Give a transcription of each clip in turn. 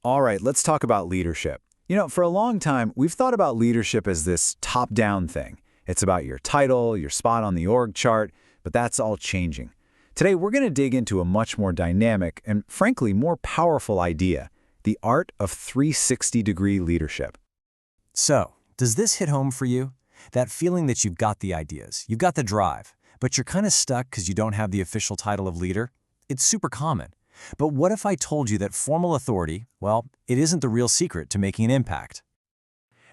All right, let's talk about leadership. For a long time, we've thought about leadership as this top-down thing. It's about your title, your spot on the org chart, but that's all changing. Today, we're going to dig into a much more dynamic and, frankly, more powerful idea, the art of 360-degree leadership. So, does this hit home for you? That feeling that you've got the ideas, you've got the drive, but you're kind of stuck because you don't have the official title of leader? It's super common. But what if I told you that formal authority, well, it isn't the real secret to making an impact?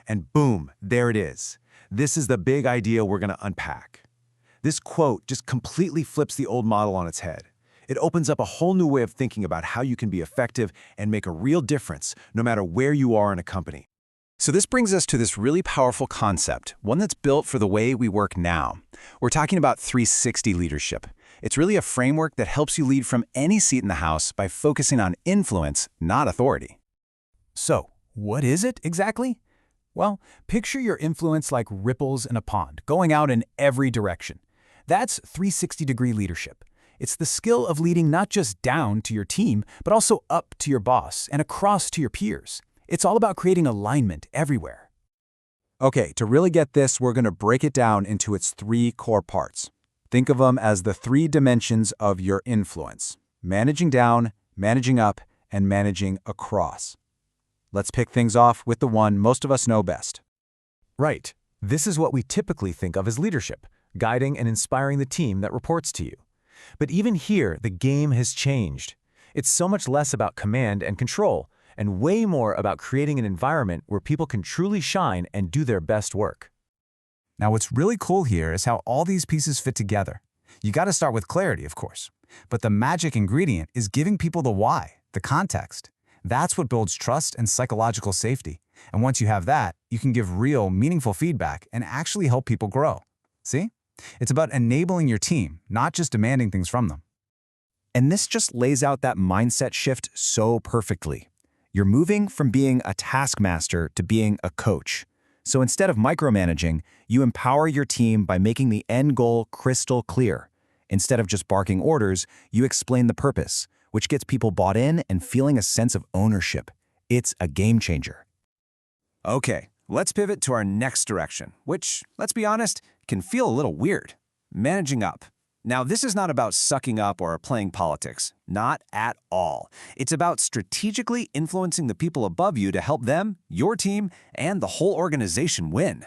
And boom, there it is. This is the big idea we're going to unpack. This quote just completely flips the old model on its head. It opens up a whole new way of thinking about how you can be effective and make a real difference no matter where you are in a company. So this brings us to this really powerful concept, one that's built for the way we work now. We're talking about 360 leadership. It's really a framework that helps you lead from any seat in the house by focusing on influence, not authority. So, what is it exactly? Well, picture your influence like ripples in a pond, going out in every direction. That's 360-degree leadership. It's the skill of leading not just down to your team, but also up to your boss and across to your peers. It's all about creating alignment everywhere. Okay, to really get this, we're going to break it down into its three core parts. Think of them as the three dimensions of your influence: managing down, managing up, and managing across. Let's pick things off with the one most of us know best. Right. This is what we typically think of as leadership, guiding and inspiring the team that reports to you. But even here, the game has changed. It's so much less about command and control, and way more about creating an environment where people can truly shine and do their best work. Now, what's really cool here is how all these pieces fit together. You got to start with clarity, of course. But the magic ingredient is giving people the why, the context. That's what builds trust and psychological safety. And once you have that, you can give real, meaningful feedback and actually help people grow. See? It's about enabling your team, not just demanding things from them. And this just lays out that mindset shift so perfectly. You're moving from being a taskmaster to being a coach. So instead of micromanaging, you empower your team by making the end goal crystal clear. Instead of just barking orders, you explain the purpose, which gets people bought in and feeling a sense of ownership. It's a game changer. Okay, let's pivot to our next direction, which, let's be honest, can feel a little weird. Managing up. Now, this is not about sucking up or playing politics. Not at all. It's about strategically influencing the people above you to help them, your team, and the whole organization win.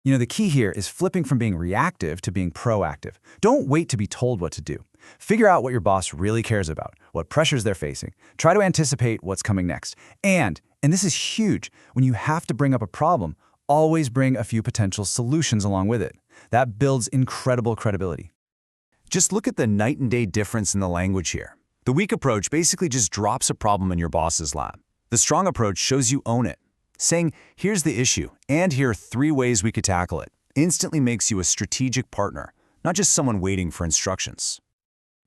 The key here is flipping from being reactive to being proactive. Don't wait to be told what to do. Figure out what your boss really cares about, what pressures they're facing. Try to anticipate what's coming next. And this is huge, when you have to bring up a problem, always bring a few potential solutions along with it. That builds incredible credibility. Just look at the night and day difference in the language here. The weak approach basically just drops a problem in your boss's lap. The strong approach shows you own it. Saying, here's the issue, and here are 3 ways we could tackle it, instantly makes you a strategic partner, not just someone waiting for instructions.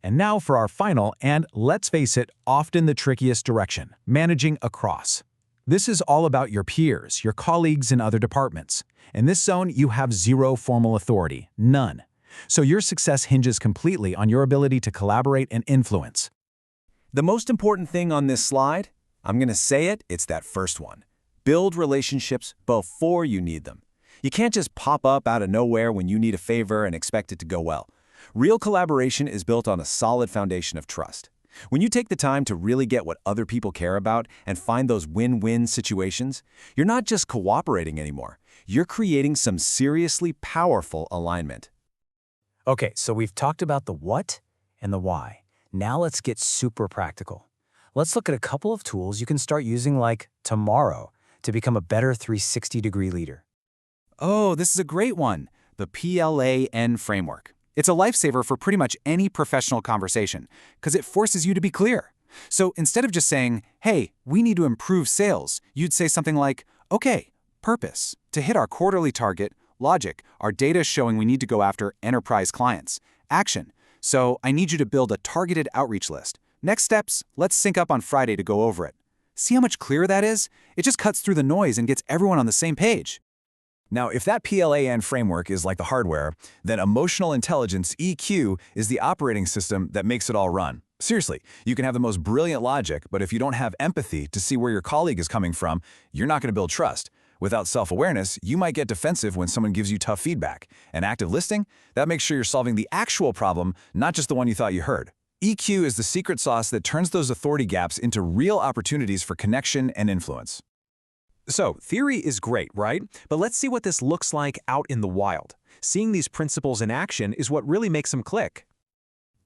And now for our final and, let's face it, often the trickiest direction, managing across. This is all about your peers, your colleagues in other departments. In this zone, you have zero formal authority, none. So your success hinges completely on your ability to collaborate and influence. The most important thing on this slide, I'm going to say it, it's that first one. Build relationships before you need them. You can't just pop up out of nowhere when you need a favor and expect it to go well. Real collaboration is built on a solid foundation of trust. When you take the time to really get what other people care about and find those win-win situations, you're not just cooperating anymore. You're creating some seriously powerful alignment. Okay, so we've talked about the what and the why. Now let's get super practical. Let's look at a couple of tools you can start using like tomorrow to become a better 360-degree leader. Oh, this is a great one, the PLAN framework. It's a lifesaver for pretty much any professional conversation because it forces you to be clear. So instead of just saying, hey, we need to improve sales, you'd say something like, okay, purpose, to hit our quarterly target. Logic, our data is showing we need to go after enterprise clients. Action, so I need you to build a targeted outreach list. Next steps, let's sync up on Friday to go over it. See how much clearer that is? It just cuts through the noise and gets everyone on the same page. Now, if that PLAN framework is like the hardware, then emotional intelligence, EQ, is the operating system that makes it all run. Seriously, you can have the most brilliant logic, but if you don't have empathy to see where your colleague is coming from, you're not going to build trust. Without self-awareness, you might get defensive when someone gives you tough feedback. And active listening, that makes sure you're solving the actual problem, not just the one you thought you heard. EQ is the secret sauce that turns those authority gaps into real opportunities for connection and influence. So, theory is great, right? But let's see what this looks like out in the wild. Seeing these principles in action is what really makes them click.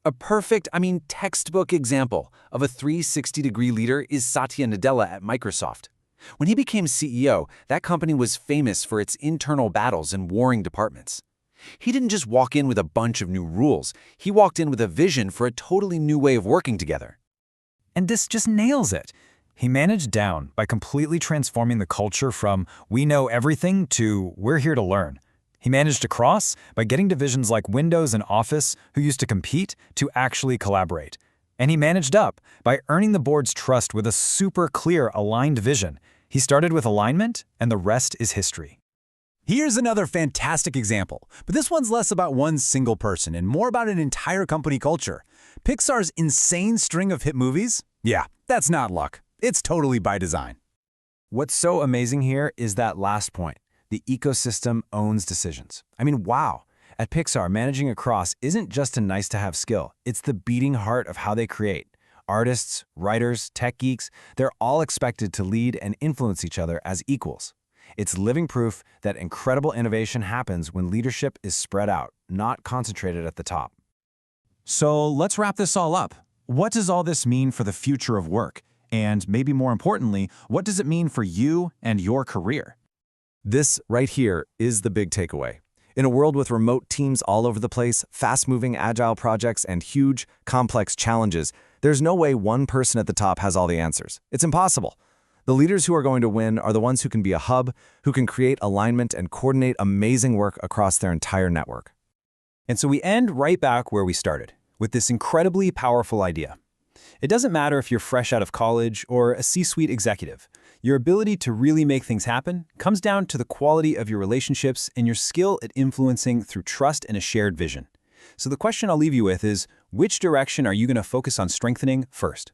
A perfect, textbook example of a 360-degree leader is Satya Nadella at Microsoft. When he became CEO, that company was famous for its internal battles and warring departments. He didn't just walk in with a bunch of new rules. He walked in with a vision for a totally new way of working together. And this just nails it. He managed down by completely transforming the culture from "we know everything" to "we're here to learn." He managed across by getting divisions like Windows and Office, who used to compete, to actually collaborate. And he managed up by earning the board's trust with a super clear, aligned vision. He started with alignment, and the rest is history. Here's another fantastic example, but this one's less about one single person and more about an entire company culture. Pixar's insane string of hit movies? Yeah, that's not luck. It's totally by design. What's so amazing here is that last point. The ecosystem owns decisions. Wow. At Pixar, managing across isn't just a nice-to-have skill. It's the beating heart of how they create. Artists, writers, tech geeks, they're all expected to lead and influence each other as equals. It's living proof that incredible innovation happens when leadership is spread out, not concentrated at the top. So let's wrap this all up. What does all this mean for the future of work? And maybe more importantly, what does it mean for you and your career? This right here is the big takeaway. In a world with remote teams all over the place, fast-moving agile projects, and huge, complex challenges, there's no way one person at the top has all the answers. It's impossible. The leaders who are going to win are the ones who can be a hub, who can create alignment and coordinate amazing work across their entire network. And so we end right back where we started, with this incredibly powerful idea. It doesn't matter if you're fresh out of college or a C-suite executive. Your ability to really make things happen comes down to the quality of your relationships and your skill at influencing through trust and a shared vision. So the question I'll leave you with is, which direction are you going to focus on strengthening first?